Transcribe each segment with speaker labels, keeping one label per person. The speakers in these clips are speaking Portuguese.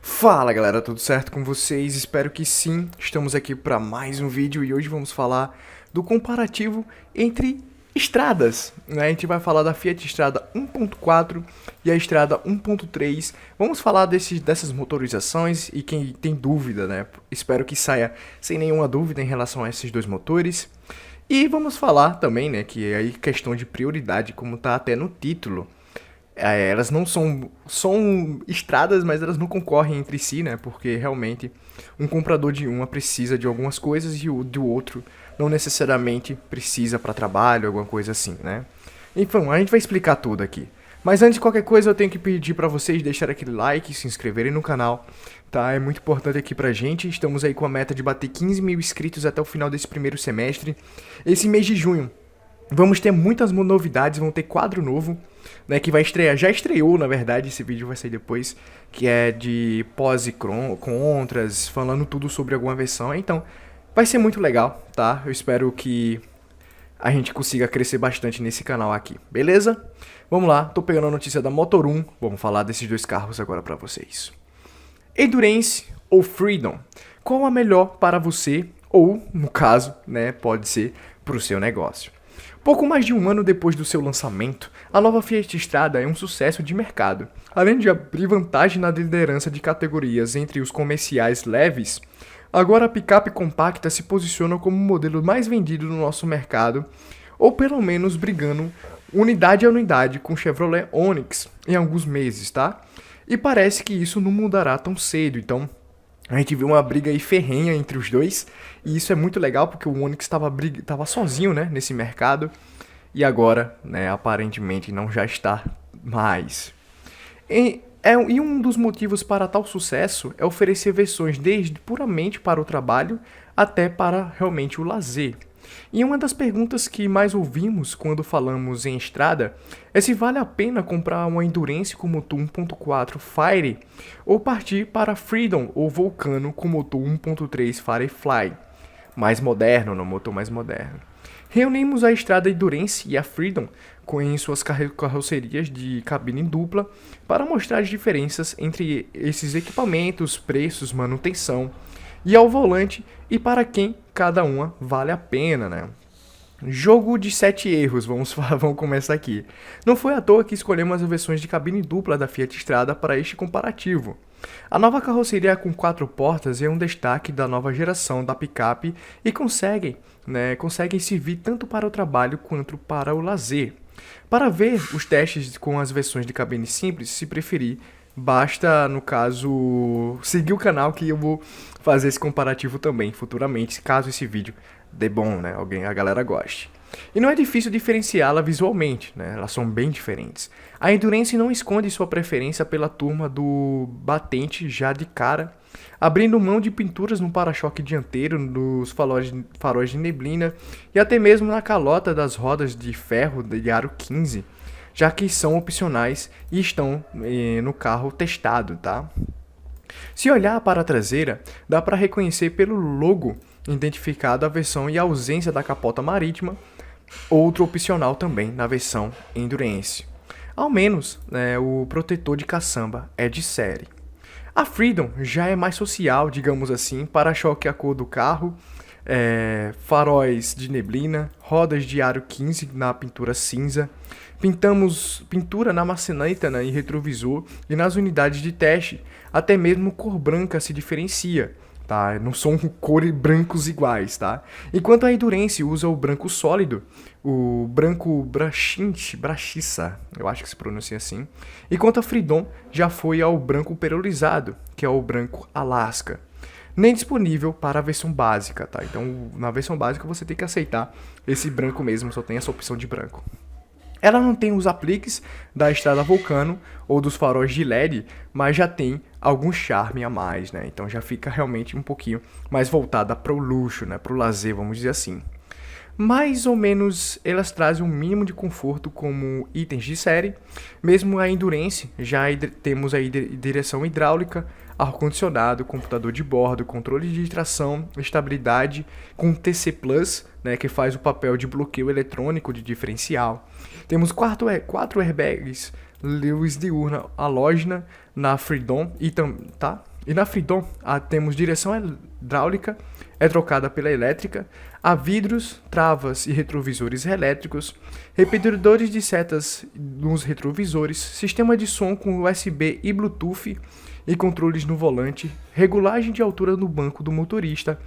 Speaker 1: Fala galera, tudo certo com vocês? Espero que sim. Estamos aqui para mais um vídeo e hoje vamos falar do comparativo entre estradas, né? A gente vai falar da Fiat Strada 1.4 e a Strada 1.3. Vamos falar dessas motorizações e quem tem dúvida, né? Espero que saia sem nenhuma dúvida em relação a esses dois motores. E vamos falar também, né, que é aí questão de prioridade, como tá até no título. Elas não são estradas, mas elas não concorrem entre si, né? Porque realmente um comprador de uma precisa de algumas coisas e o do outro não necessariamente precisa para trabalho, alguma coisa assim, né? Enfim, a gente vai explicar tudo aqui. Mas antes de qualquer coisa, eu tenho que pedir para vocês deixarem aquele like, se inscreverem no canal, tá? É muito importante aqui pra gente. Estamos aí com a meta de bater 15 mil inscritos até o final desse primeiro semestre. Esse mês de junho vamos ter muitas novidades, vão ter quadro novo, né, que vai estrear, já estreou na verdade, esse vídeo vai sair depois, que é de pós e contras, falando tudo sobre alguma versão, então vai ser muito legal, tá? Eu espero que a gente consiga crescer bastante nesse canal aqui, beleza? Vamos lá, tô pegando a notícia da Motor1, vamos falar desses dois carros agora pra vocês. Endurance ou Freedom? Qual a melhor para você, ou, no caso, né, pode ser pro seu negócio? Pouco mais de um ano depois do seu lançamento, a nova Fiat Strada é um sucesso de mercado. Além de abrir vantagem na liderança de categorias entre os comerciais leves, agora a picape compacta se posiciona como o modelo mais vendido no nosso mercado, ou pelo menos brigando unidade a unidade com o Chevrolet Onix em alguns meses, tá? E parece que isso não mudará tão cedo, então a gente viu uma briga aí ferrenha entre os dois, e isso é muito legal porque o Onix estava sozinho, né, nesse mercado, e agora, né, aparentemente não já está mais. E um dos motivos para tal sucesso é oferecer versões desde puramente para o trabalho até para realmente o lazer. E uma das perguntas que mais ouvimos quando falamos em estrada é se vale a pena comprar uma Endurance com motor 1.4 Fire ou partir para Freedom ou Vulcano com motor 1.3 Firefly, mais moderno, no motor mais moderno. Reunimos a Strada Endurance e a Freedom em suas carrocerias de cabine dupla para mostrar as diferenças entre esses equipamentos, preços, manutenção e ao volante e para quem cada uma vale a pena, né? Jogo de 7 erros, vamos começar aqui. Não foi à toa que escolhemos as versões de cabine dupla da Fiat Strada para este comparativo. A nova carroceria com 4 portas é um destaque da nova geração da picape e conseguem servir tanto para o trabalho quanto para o lazer. Para ver os testes com as versões de cabine simples, se preferir, basta, no caso, seguir o canal que eu vou fazer esse comparativo também futuramente, caso esse vídeo dê bom, né? A galera goste. E não é difícil diferenciá-la visualmente, né? Elas são bem diferentes. A Endurance não esconde sua preferência pela turma do batente já de cara, abrindo mão de pinturas no para-choque dianteiro, nos faróis de neblina e até mesmo na calota das rodas de ferro de aro 15, já que são opcionais e estão no carro testado, tá? Se olhar para a traseira, dá para reconhecer pelo logo identificado a versão e a ausência da capota marítima, outro opcional também na versão Endurance. Ao menos, né, o protetor de caçamba é de série. A Freedom já é mais social, digamos assim, para-choque a cor do carro, faróis de neblina, rodas de aro 15 na pintura cinza, pintamos pintura na maçaneta, né, e retrovisor e nas unidades de teste, até mesmo cor branca se diferencia, tá? Não são cores brancos iguais, tá? Enquanto a Endurance usa o branco sólido, o branco brachiça, eu acho que se pronuncia assim, enquanto a Freedom já foi ao branco perolizado, que é o branco Alaska. Nem disponível para a versão básica, tá? Então, na versão básica você tem que aceitar esse branco mesmo, só tem essa opção de branco. Ela não tem os apliques da Strada Vulcano ou dos faróis de LED, mas já tem algum charme a mais, né? Então já fica realmente um pouquinho mais voltada para o luxo, né? Para o lazer, vamos dizer assim. Mais ou menos elas trazem um mínimo de conforto como itens de série. Mesmo a Endurance, já temos aí direção hidráulica, ar-condicionado, computador de bordo, controle de tração, estabilidade com TC Plus, né, que faz o papel de bloqueio eletrônico de diferencial. Temos 4 airbags luz diurna halógena na Freedom e tá? E na Freedom temos direção hidráulica, é trocada pela elétrica, há vidros, travas e retrovisores elétricos, repetidores de setas nos retrovisores, sistema de som com USB e Bluetooth e controles no volante, regulagem de altura no banco do motorista,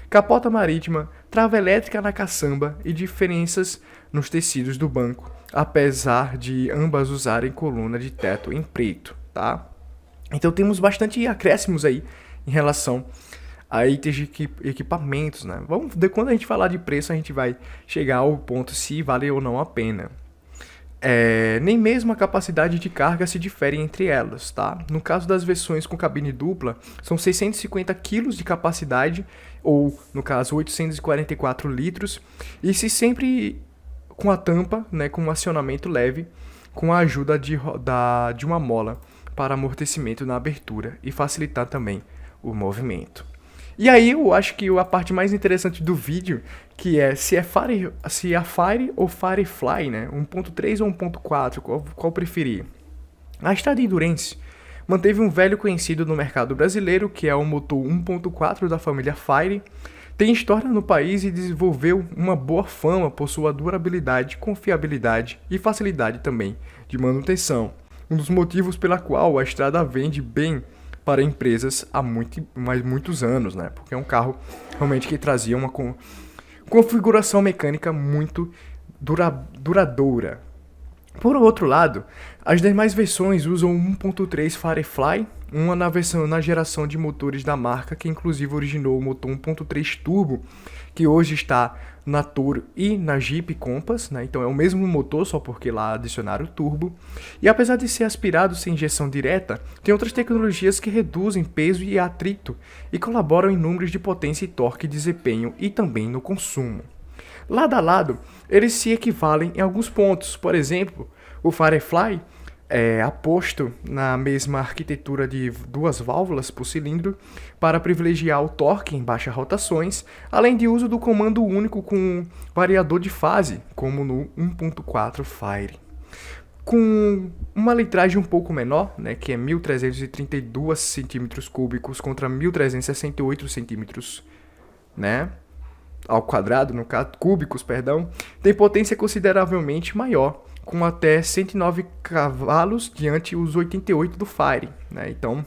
Speaker 1: capota marítima, trava elétrica na caçamba e diferenças nos tecidos do banco, apesar de ambas usarem coluna de teto em preto, tá? Então temos bastante acréscimos aí em relação a itens de equipamentos, né? Vamos ver, quando a gente falar de preço, a gente vai chegar ao ponto se vale ou não a pena. Nem mesmo a capacidade de carga se difere entre elas, tá? No caso das versões com cabine dupla, são 650 kg de capacidade, ou no caso 844 litros, e se sempre com a tampa, né, com um acionamento leve, com a ajuda de uma mola para amortecimento na abertura e facilitar também o movimento. E aí eu acho que a parte mais interessante do vídeo, que é se é Fire ou Firefly, né? 1.3 ou 1.4, qual preferir? A Strada Endurance manteve um velho conhecido no mercado brasileiro, que é o motor 1.4 da família Fire. Tem história no país e desenvolveu uma boa fama por sua durabilidade, confiabilidade e facilidade também de manutenção. Um dos motivos pela qual a Strada vende bem para empresas há muitos anos, né? Porque é um carro realmente que trazia uma configuração mecânica muito duradoura. Por outro lado, as demais versões usam 1.3 Firefly, uma na geração de motores da marca, que inclusive originou o motor 1.3 Turbo, que hoje está na Toro e na Jeep Compass, né? Então é o mesmo motor, só porque lá adicionaram o turbo. E apesar de ser aspirado sem injeção direta, tem outras tecnologias que reduzem peso e atrito e colaboram em números de potência e torque, desempenho e também no consumo. Lado a lado, eles se equivalem em alguns pontos. Por exemplo, o Firefly é aposto na mesma arquitetura de duas válvulas por cilindro para privilegiar o torque em baixas rotações, além de uso do comando único com variador de fase, como no 1.4 Fire. Com uma litragem um pouco menor, né, que é 1.332 cm3 contra 1.368 cm, né, ao quadrado, no caso, cúbicos, perdão, tem potência consideravelmente maior, com até 109 cavalos diante os 88 do Fire, né? Então,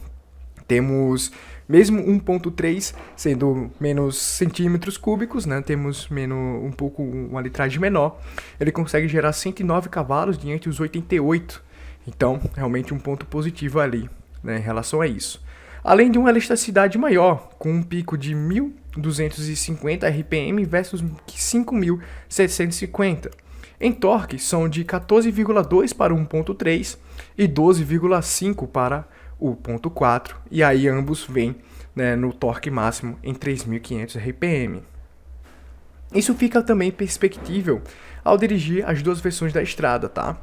Speaker 1: temos mesmo 1.3 sendo menos centímetros cúbicos, né? Temos uma litragem menor. Ele consegue gerar 109 cavalos diante os 88. Então, realmente um ponto positivo ali, né, em relação a isso. Além de uma elasticidade maior, com um pico de 1.250 RPM versus 5.750. Em torque, são de 14,2 para o 1.3 e 12,5 para o 1.4, e aí ambos vêm, né, no torque máximo em 3.500 RPM. Isso fica também perspectível ao dirigir as duas versões da Strada, tá?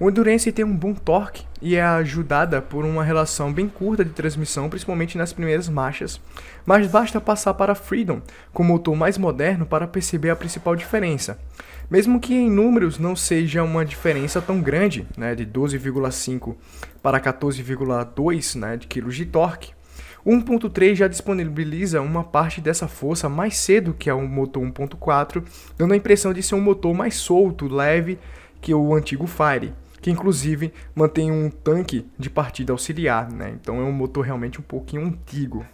Speaker 1: O Endurance tem um bom torque e é ajudada por uma relação bem curta de transmissão, principalmente nas primeiras marchas, mas basta passar para a Freedom com motor mais moderno para perceber a principal diferença. Mesmo que em números não seja uma diferença tão grande, né, de 12,5 para 14,2, né, de quilos de torque, o 1.3 já disponibiliza uma parte dessa força mais cedo que o motor 1.4, dando a impressão de ser um motor mais solto, leve que o antigo Fire, que inclusive mantém um tanque de partida auxiliar, né? Então é um motor realmente um pouquinho antigo.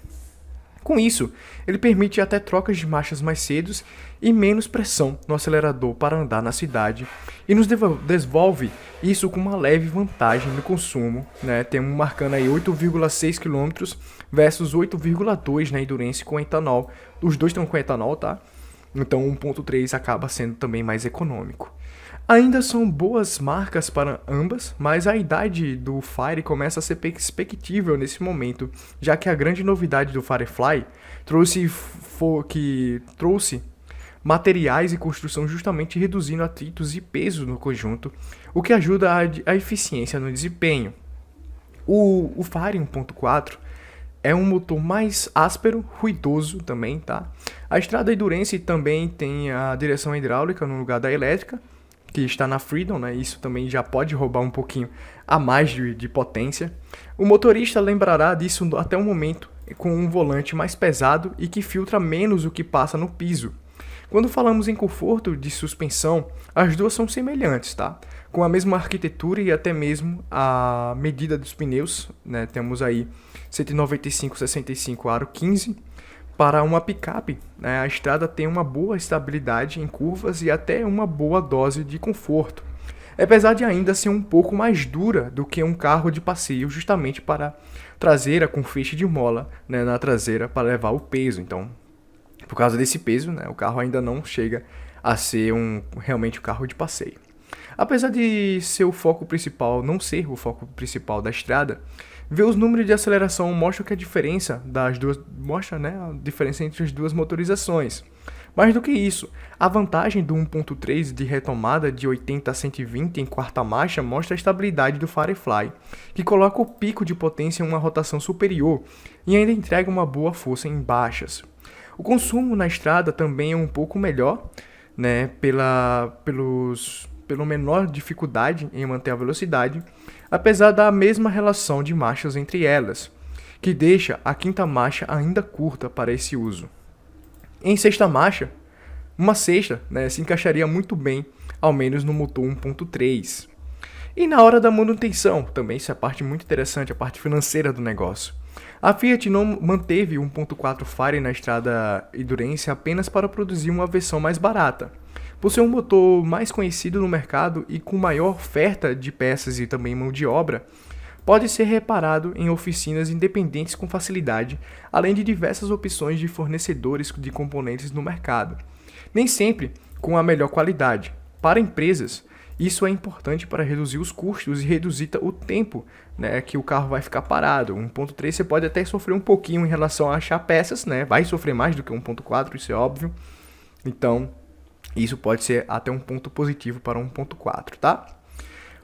Speaker 1: Com isso, ele permite até trocas de marchas mais cedos e menos pressão no acelerador para andar na cidade, e nos devolve isso com uma leve vantagem no consumo, né? Temos marcando aí 8,6 km versus 8,2 na Endurance com etanol. Os dois estão com etanol, tá? Então 1.3 acaba sendo também mais econômico. Ainda são boas marcas para ambas, mas a idade do Fire começa a ser perspectível nesse momento, já que a grande novidade do Firefly trouxe materiais e construção justamente reduzindo atritos e peso no conjunto, o que ajuda a eficiência no desempenho. O Fire 1.4 é um motor mais áspero, ruidoso também, tá? A Strada Endurance também tem a direção hidráulica no lugar da elétrica, que está na Freedom, né? Isso também já pode roubar um pouquinho a mais de potência. O motorista lembrará disso até o momento com um volante mais pesado e que filtra menos o que passa no piso. Quando falamos em conforto de suspensão, as duas são semelhantes, tá? Com a mesma arquitetura e até mesmo a medida dos pneus, né? Temos aí 195/65 aro 15. Para uma picape, né? A Strada tem uma boa estabilidade em curvas e até uma boa dose de conforto. Apesar de ainda ser um pouco mais dura do que um carro de passeio, justamente para traseira com feixe de mola, né, na traseira para levar o peso. Então, por causa desse peso, né, o carro ainda não chega a ser realmente um carro de passeio. Apesar de ser o foco principal, não ser o foco principal da Strada, ver os números de aceleração mostra que a diferença das duas mostra, né, a diferença entre as duas motorizações. Mais do que isso, a vantagem do 1.3 de retomada de 80 a 120 em quarta marcha mostra a estabilidade do Firefly, que coloca o pico de potência em uma rotação superior e ainda entrega uma boa força em baixas. O consumo na estrada também é um pouco melhor, né, pela menor dificuldade em manter a velocidade, apesar da mesma relação de marchas entre elas, que deixa a quinta marcha ainda curta para esse uso. Em sexta marcha, uma sexta, né, se encaixaria muito bem, ao menos no motor 1.3. E na hora da manutenção, também isso é a parte muito interessante, a parte financeira do negócio. A Fiat não manteve 1.4 Fire na estrada Endurance apenas para produzir uma versão mais barata. Por ser um motor mais conhecido no mercado e com maior oferta de peças e também mão de obra, pode ser reparado em oficinas independentes com facilidade, além de diversas opções de fornecedores de componentes no mercado. Nem sempre com a melhor qualidade. Para empresas, isso é importante para reduzir os custos e reduzir o tempo, né, que o carro vai ficar parado. 1.3 você pode até sofrer um pouquinho em relação a achar peças, né? Vai sofrer mais do que 1.4, isso é óbvio. Então, isso pode ser até um ponto positivo para 1.4, tá?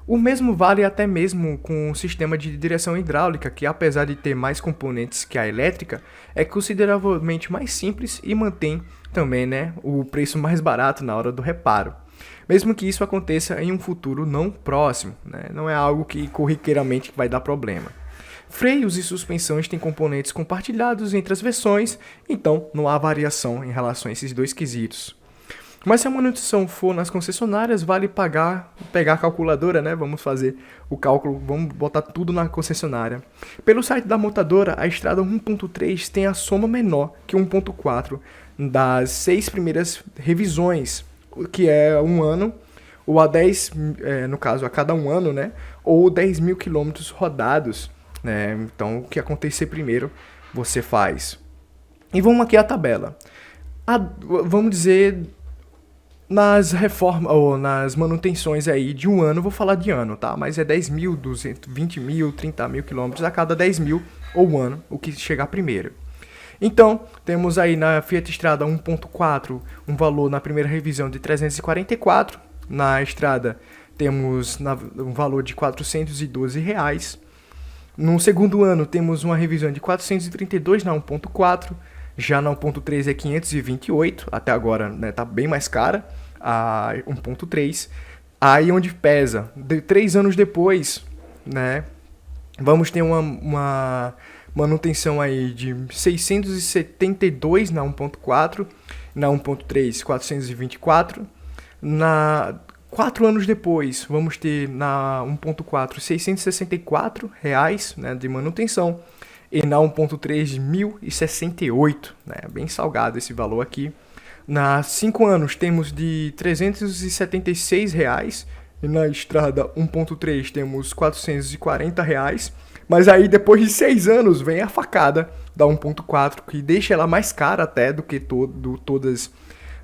Speaker 1: O mesmo vale até mesmo com o sistema de direção hidráulica, que apesar de ter mais componentes que a elétrica, é consideravelmente mais simples e mantém também, né, o preço mais barato na hora do reparo. Mesmo que isso aconteça em um futuro não próximo, né, não é algo que corriqueiramente vai dar problema. Freios e suspensões têm componentes compartilhados entre as versões, então não há variação em relação a esses dois quesitos. Mas se a manutenção for nas concessionárias, vale pegar a calculadora, né? Vamos fazer o cálculo, vamos botar tudo na concessionária. Pelo site da montadora, a Strada 1.3 tem a soma menor que 1.4 das 6 primeiras revisões, que é um ano, ou a 10, no caso, a cada um ano, né? Ou 10 mil quilômetros rodados, né? Então, o que acontecer primeiro, você faz. E vamos aqui à tabela. Vamos dizer, nas reformas ou nas manutenções aí de um ano, vou falar de ano, tá? Mas é 10 mil, 20 mil, 30 mil quilômetros a cada 10 mil ou ano, o que chegar primeiro. Então, temos aí na Fiat Strada 1.4 um valor na primeira revisão de 344, na Strada temos um valor de R$ 412. No segundo ano temos uma revisão de 432 na 1.4, já na 1.3 é 528, até agora, né, tá bem mais cara a 1.3. Aí onde pesa, 3 anos depois, né, vamos ter uma manutenção aí de 672 na 1.4, na 1.3 424, 4 anos depois vamos ter na 1.4 R$ 664, né, de manutenção, e na 1.3 1.068, né, bem salgado esse valor aqui. Na 5 anos temos de R$ 376, e na Strada 1.3 temos R$ 440, mas aí depois de 6 anos vem a facada da 1.4, que deixa ela mais cara até do que todas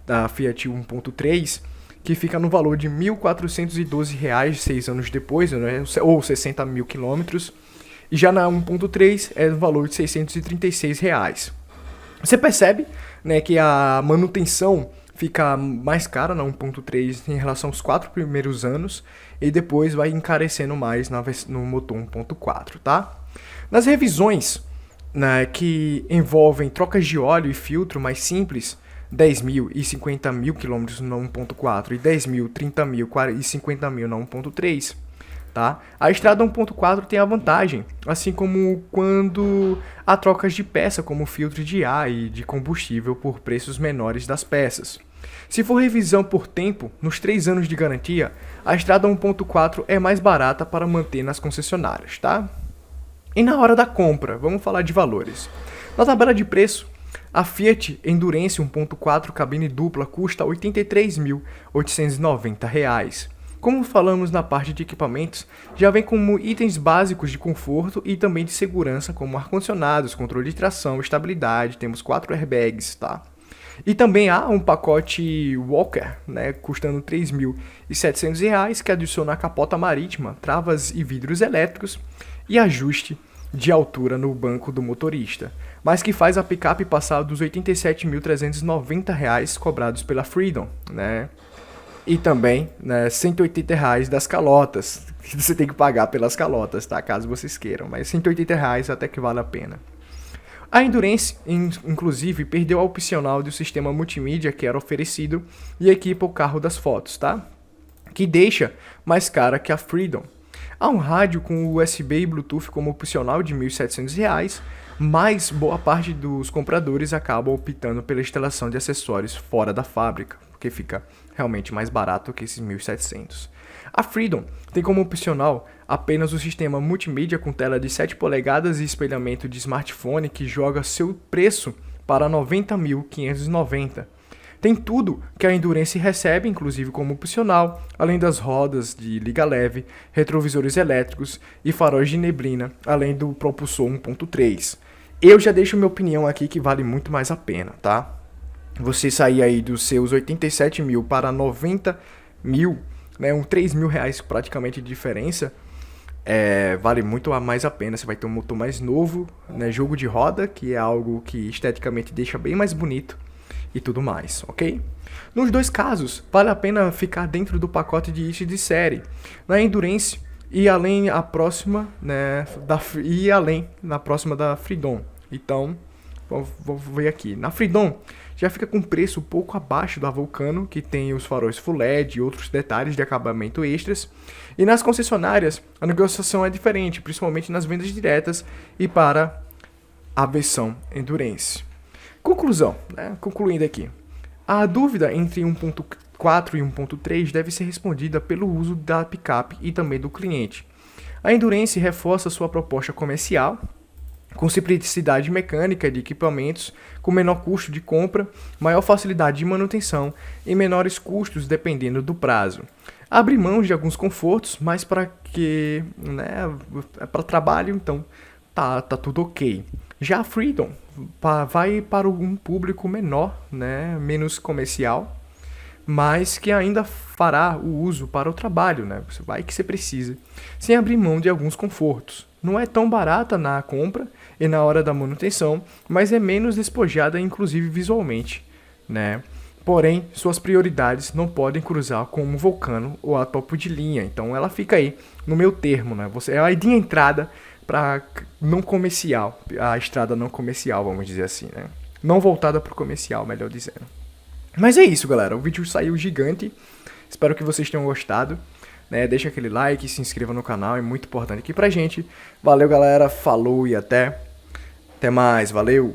Speaker 1: da Fiat 1.3, que fica no valor de R$ 1.412, 6 anos depois, né, ou 60 mil quilômetros, e já na 1.3 é no valor de R$ 636. Você percebe, né, que a manutenção fica mais cara na 1.3 em relação aos 4 primeiros anos, e depois vai encarecendo mais no motor 1.4, tá? Nas revisões, né, que envolvem trocas de óleo e filtro mais simples, 10 mil e 50 mil quilômetros na 1.4 e 10 mil, 30 mil e 50 mil na 1.3, tá? A estrada 1.4 tem a vantagem, assim como quando há trocas de peça como filtro de ar e de combustível por preços menores das peças. Se for revisão por tempo, nos 3 anos de garantia, a estrada 1.4 é mais barata para manter nas concessionárias, tá? E na hora da compra, vamos falar de valores. Na tabela de preço, a Fiat Endurance 1.4 cabine dupla custa R$ 83.890. Como falamos na parte de equipamentos, já vem como itens básicos de conforto e também de segurança, como ar-condicionados, controle de tração, estabilidade, temos 4 airbags, tá? E também há um pacote Walker, né, custando R$ 3.700, que adiciona a capota marítima, travas e vidros elétricos e ajuste de altura no banco do motorista, mas que faz a picape passar dos R$ 87.390 cobrados pela Freedom, né? E também, né, R$ 180 das calotas, que você tem que pagar pelas calotas, tá? Caso vocês queiram, mas R$ 180 até que vale a pena. A Endurance, inclusive, perdeu a opcional do sistema multimídia que era oferecido e equipa o carro das fotos, tá? Que deixa mais cara que a Freedom. Há um rádio com USB e Bluetooth como opcional de R$ 1.700, mas boa parte dos compradores acabam optando pela instalação de acessórios fora da fábrica, porque fica realmente mais barato que esses 1.700. A Freedom tem como opcional apenas o sistema multimídia com tela de 7 polegadas e espelhamento de smartphone que joga seu preço para R$ 90.590. Tem tudo que a Endurance recebe, inclusive como opcional, além das rodas de liga leve, retrovisores elétricos e faróis de neblina, além do propulsor 1.3. Eu já deixo minha opinião aqui que vale muito mais a pena, tá? Você sair aí dos seus 87 mil para 90 mil, né, um 3 mil reais praticamente de diferença, vale muito mais a pena. Você vai ter um motor mais novo, né, jogo de roda, que é algo que esteticamente deixa bem mais bonito e tudo mais, ok? Nos dois casos, vale a pena ficar dentro do pacote de itens de série. Na Endurance e além a próxima, né, na próxima da Freedom. Então, vou ver aqui. Na Freedom já fica com preço um pouco abaixo da Vulcano, que tem os faróis Full LED e outros detalhes de acabamento extras. E nas concessionárias, a negociação é diferente, principalmente nas vendas diretas e para a versão Endurance. Conclusão, né? Concluindo aqui. A dúvida entre 1.4 e 1.3 deve ser respondida pelo uso da picape e também do cliente. A Endurance reforça sua proposta comercial, com simplicidade mecânica de equipamentos, com menor custo de compra, maior facilidade de manutenção e menores custos dependendo do prazo. Abre mão de alguns confortos, mas para que, né, é para trabalho, então tá tudo ok. Já a Freedom vai para um público menor, né, menos comercial, mas que ainda fará o uso para o trabalho, né? Você vai que você precisa, sem abrir mão de alguns confortos. Não é tão barata na compra e na hora da manutenção, mas é menos despojada, inclusive visualmente, né? Porém, suas prioridades não podem cruzar com um Vulcano ou a topo de linha, então ela fica aí no meio termo, né? É a de entrada para não comercial, a estrada não comercial, vamos dizer assim, né? Não voltada para o comercial, melhor dizendo. Mas é isso, galera. O vídeo saiu gigante. Espero que vocês tenham gostado. Né? Deixa aquele like, se inscreva no canal. É muito importante aqui pra gente. Valeu, galera. Falou e até mais. Valeu!